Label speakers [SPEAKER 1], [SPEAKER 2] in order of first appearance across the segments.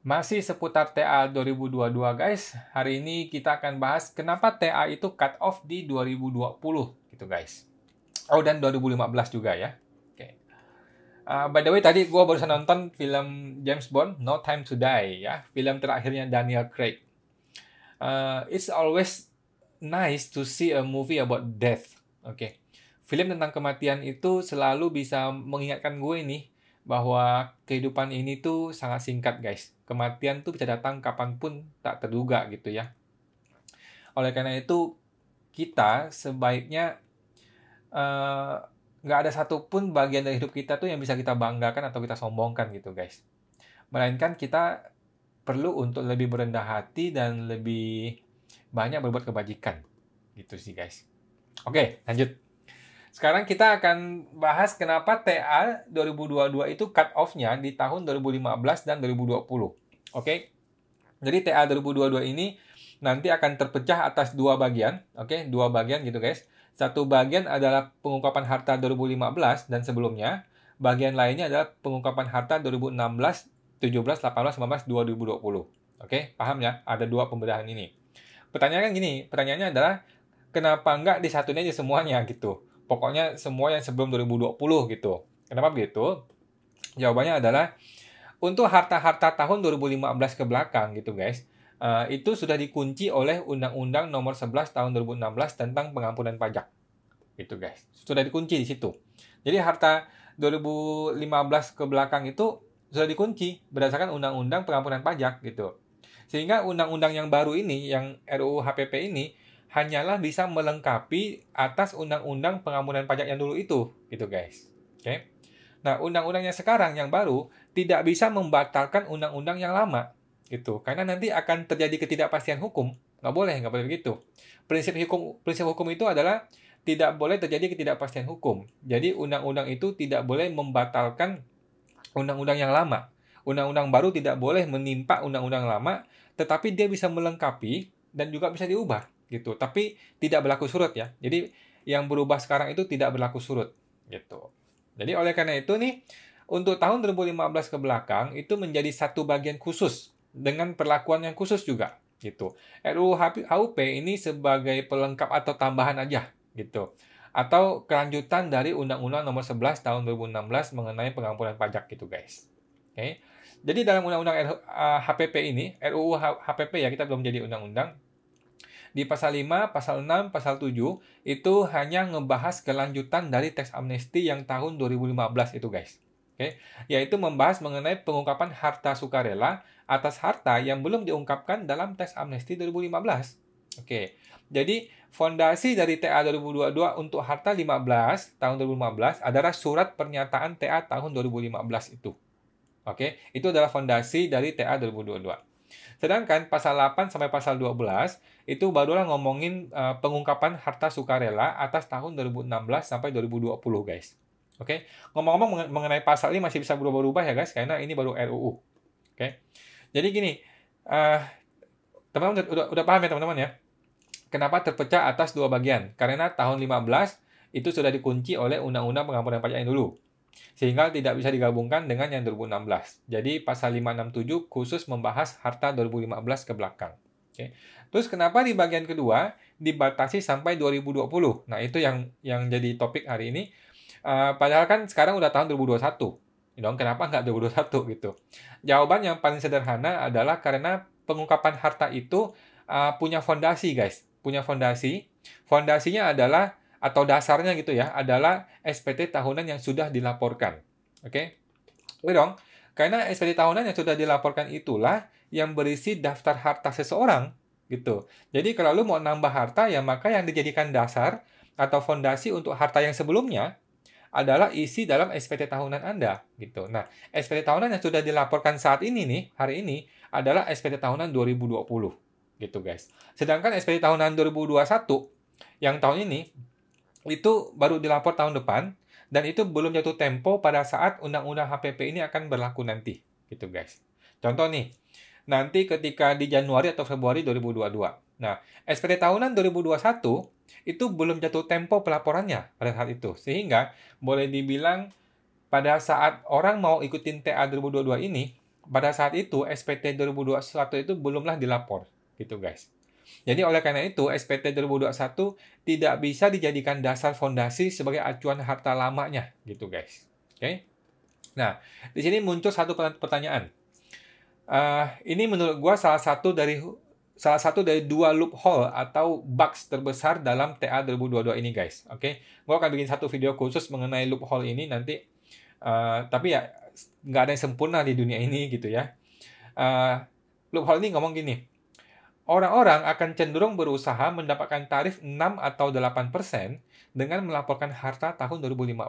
[SPEAKER 1] Masih seputar TA 2022 guys. Hari ini kita akan bahas kenapa TA itu cut off di 2020 gitu guys. Oh, dan 2015 juga ya. Oke. By the way, tadi gue barusan nonton film James Bond, No Time to Die ya. Film terakhirnya Daniel Craig. It's always nice to see a movie about death. Oke. Film tentang kematian itu selalu bisa mengingatkan gue nih bahwa kehidupan ini tuh sangat singkat guys. Kematian tuh bisa datang kapanpun tak terduga gitu ya. Oleh karena itu kita sebaiknya nggak ada satupun bagian dari hidup kita tuh yang bisa kita banggakan atau kita sombongkan gitu guys. Melainkan kita perlu untuk lebih berendah hati dan lebih banyak berbuat kebajikan. Gitu sih guys. Oke, lanjut. Sekarang kita akan bahas kenapa TA 2022 itu cut off-nya di tahun 2015 dan 2020. Oke. Jadi TA 2022 ini nanti akan terpecah atas dua bagian. Oke, dua bagian gitu guys. Satu bagian adalah pengungkapan harta 2015 dan sebelumnya. Bagian lainnya adalah pengungkapan harta 2016, 17, 18, 19, 2020. Oke, paham ya? Ada dua pembedahan ini. Pertanyaannya adalah kenapa nggak disatuin aja semuanya gitu? Pokoknya semua yang sebelum 2020 gitu. Kenapa begitu? Jawabannya adalah untuk harta-harta tahun 2015 ke belakang gitu guys. Itu sudah dikunci oleh Undang-Undang Nomor 11 Tahun 2016 tentang pengampunan pajak. Gitu guys. Sudah dikunci di situ. Jadi harta 2015 ke belakang itu sudah dikunci berdasarkan Undang-Undang Pengampunan Pajak gitu. Sehingga undang-undang yang baru ini, yang RUU HPP ini, hanyalah bisa melengkapi atas undang-undang pengampunan pajak yang dulu itu, gitu guys. Oke. Nah, undang-undangnya sekarang yang baru tidak bisa membatalkan undang-undang yang lama, gitu. Karena nanti akan terjadi ketidakpastian hukum. Nggak boleh begitu. Prinsip hukum itu adalah tidak boleh terjadi ketidakpastian hukum. Jadi undang-undang itu tidak boleh membatalkan undang-undang yang lama. Undang-undang baru tidak boleh menimpa undang-undang lama, tetapi dia bisa melengkapi dan juga bisa diubah gitu. Tapi tidak berlaku surut ya. Jadi yang berubah sekarang itu tidak berlaku surut gitu. Jadi oleh karena itu nih untuk tahun 2015 ke belakang itu menjadi satu bagian khusus dengan perlakuan yang khusus juga gitu. RUU HUP ini sebagai pelengkap atau tambahan aja gitu. Atau kelanjutan dari Undang-Undang Nomor 11 Tahun 2016 mengenai pengampunan pajak gitu guys. Oke. Jadi dalam Undang-Undang HPP ini, RUU HPP ya, kita belum jadi undang-undang. Di pasal 5, pasal 6, pasal 7 itu hanya ngebahas kelanjutan dari teks amnesti yang tahun 2015 itu guys. Oke, yaitu membahas mengenai pengungkapan harta sukarela atas harta yang belum diungkapkan dalam teks amnesti 2015. Oke. Jadi fondasi dari TA 2022 untuk harta 15 tahun 2015 adalah surat pernyataan TA tahun 2015 itu. Oke, itu adalah fondasi dari TA 2022. Sedangkan pasal 8 sampai pasal 12 itu barulah ngomongin pengungkapan harta sukarela atas tahun 2016 sampai 2020 guys. Oke, ngomong-ngomong mengenai pasal ini masih bisa berubah-ubah ya guys, karena ini baru RUU. Oke, jadi gini, teman-teman udah paham ya teman-teman ya? Kenapa terpecah atas dua bagian? Karena tahun 15 itu sudah dikunci oleh Undang-Undang Pengampunan Pajak yang dulu. Sehingga tidak bisa digabungkan dengan yang 2016. Jadi pasal 567 khusus membahas harta 2015 ke belakang. Oke. Terus kenapa di bagian kedua dibatasi sampai 2020? Nah, itu yang jadi topik hari ini. Padahal kan sekarang udah tahun 2021. Dong, kenapa nggak 2021 gitu? Jawaban yang paling sederhana adalah karena pengungkapan harta itu punya fondasi, guys. Punya fondasi. Fondasinya adalah atau dasarnya gitu ya, adalah SPT tahunan yang sudah dilaporkan. Oke? Oke dong. Karena SPT tahunan yang sudah dilaporkan itulah yang berisi daftar harta seseorang gitu. Jadi kalau lu mau nambah harta ya maka yang dijadikan dasar atau fondasi untuk harta yang sebelumnya adalah isi dalam SPT tahunan Anda gitu. Nah, SPT tahunan yang sudah dilaporkan saat ini nih, hari ini adalah SPT tahunan 2020 gitu guys. Sedangkan SPT tahunan 2021 yang tahun ini itu baru dilapor tahun depan dan itu belum jatuh tempo pada saat undang-undang HPP ini akan berlaku nanti gitu guys. Contoh nih, nanti ketika di Januari atau Februari 2022. Nah, SPT tahunan 2021 itu belum jatuh tempo pelaporannya pada saat itu. Sehingga boleh dibilang pada saat orang mau ikutin TA 2022 ini, pada saat itu SPT 2021 itu belumlah dilapor, gitu guys. Jadi oleh karena itu SPT 2021 tidak bisa dijadikan dasar fondasi sebagai acuan harta lamanya, gitu guys. Oke. Nah, di sini muncul satu pertanyaan. Ini menurut gua salah satu dari dua loophole atau bugs terbesar dalam TA 2022 ini guys. Oke, gua akan bikin satu video khusus mengenai loophole ini nanti. Tapi ya nggak ada yang sempurna di dunia ini gitu ya. Loophole ini ngomong gini. Orang-orang akan cenderung berusaha mendapatkan tarif 6 atau 8% dengan melaporkan harta tahun 2015.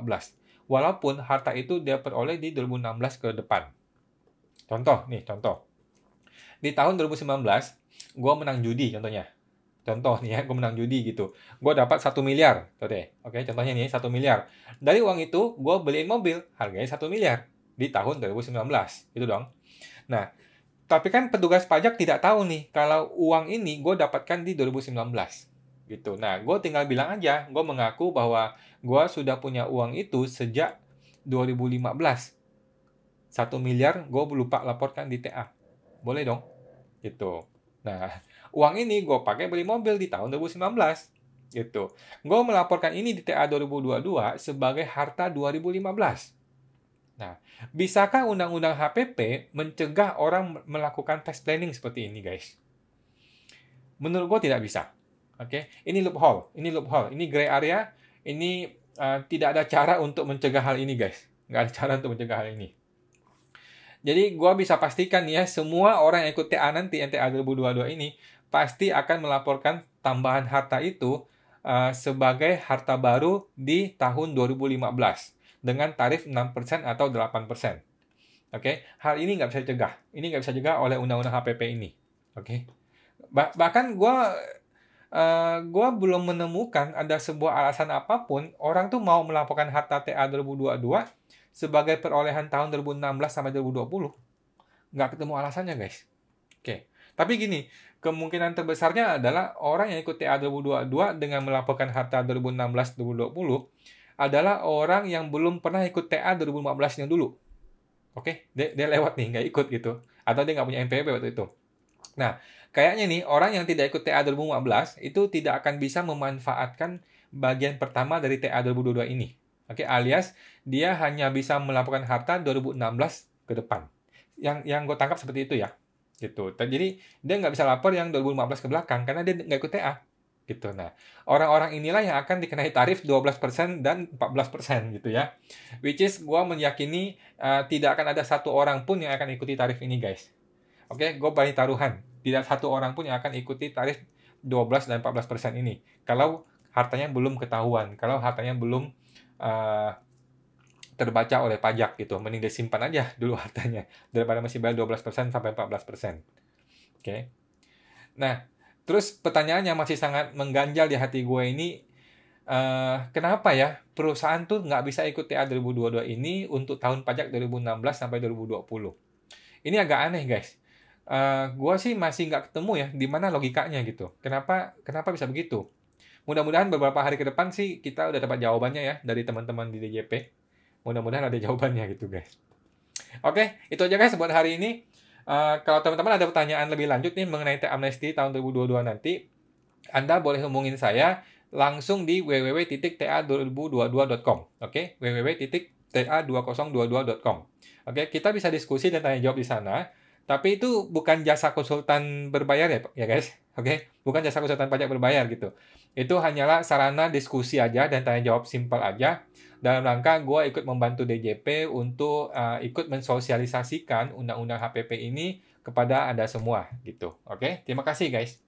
[SPEAKER 1] Walaupun harta itu dia peroleh di 2016 ke depan. Contoh. Di tahun 2019, gue menang judi contohnya. Contoh nih ya, gue menang judi gitu. Gue dapat 1 miliar. Oke, contohnya nih 1 miliar. Dari uang itu, gue beliin mobil. Harganya 1 miliar. Di tahun 2019. Gitu dong. Nah, tapi kan petugas pajak tidak tahu nih kalau uang ini gue dapatkan di 2019 gitu. Nah, gue tinggal bilang aja, gue mengaku bahwa gue sudah punya uang itu sejak 2015. 1 miliar gue lupa laporkan di TA. Boleh dong? Gitu. Nah, uang ini gue pakai beli mobil di tahun 2019. Gitu. Gue melaporkan ini di TA 2022 sebagai harta 2015. Nah, bisakah undang-undang HPP mencegah orang melakukan tax planning seperti ini, guys? Menurut gue tidak bisa. Oke, ini loophole, ini gray area, ini tidak ada cara untuk mencegah hal ini, guys. Nggak ada cara untuk mencegah hal ini. Jadi, gue bisa pastikan ya, semua orang yang ikut TA nanti, NTA 2022 ini, pasti akan melaporkan tambahan harta itu sebagai harta baru di tahun 2015. Dengan tarif 6% atau 8%. Oke, hal ini nggak bisa dicegah. Ini nggak bisa dicegah oleh undang-undang HPP ini. Oke, bahkan gue belum menemukan ada sebuah alasan apapun orang tuh mau melaporkan harta TA 2022 sebagai perolehan tahun 2016 sampai 2020. Nggak ketemu alasannya, guys. Oke, tapi gini, kemungkinan terbesarnya adalah orang yang ikut TA 2022 dengan melaporkan harta 2016-2020 adalah orang yang belum pernah ikut TA 2015-nya dulu. Oke, dia lewat nih, nggak ikut gitu. Atau dia nggak punya NPWP waktu itu. Nah, kayaknya nih, orang yang tidak ikut TA 2015 itu tidak akan bisa memanfaatkan bagian pertama dari TA 2022 ini. Oke, alias dia hanya bisa melaporkan harta 2016 ke depan. Yang gue tangkap seperti itu ya. Gitu. Jadi, dia nggak bisa lapor yang 2015 ke belakang, karena dia nggak ikut TA. Gitu. Nah, orang-orang inilah yang akan dikenai tarif 12% dan 14% gitu ya. Which is gue meyakini tidak akan ada satu orang pun yang akan ikuti tarif ini, guys. Oke, gue berani taruhan. Tidak satu orang pun yang akan ikuti tarif 12 dan 14% ini. Kalau hartanya belum ketahuan, kalau hartanya belum terbaca oleh pajak gitu. Mending disimpan aja dulu hartanya daripada masih bayar 12% sampai 14%. Oke. Nah, terus pertanyaan yang masih sangat mengganjal di hati gue ini, kenapa ya perusahaan tuh nggak bisa ikut TA 2022 ini untuk tahun pajak 2016 sampai 2020? Ini agak aneh, guys. Gue sih masih nggak ketemu ya di mana logikanya gitu. Kenapa bisa begitu? Mudah-mudahan beberapa hari ke depan sih kita udah dapat jawabannya ya dari teman-teman di DJP. Mudah-mudahan ada jawabannya gitu, guys. Oke, itu aja guys buat hari ini. Kalau teman-teman ada pertanyaan lebih lanjut nih mengenai tax amnesty tahun 2022 nanti, Anda boleh hubungin saya langsung di www.ta2022.com. Oke, www.ta2022.com. Oke, kita bisa diskusi dan tanya jawab di sana. Tapi itu bukan jasa konsultan berbayar ya guys. Oke, bukan jasa konsultan pajak berbayar gitu. Itu hanyalah sarana diskusi aja dan tanya jawab simpel aja. Dalam rangka gue ikut membantu DJP untuk ikut mensosialisasikan undang-undang HPP ini kepada Anda semua gitu. Oke, terima kasih guys.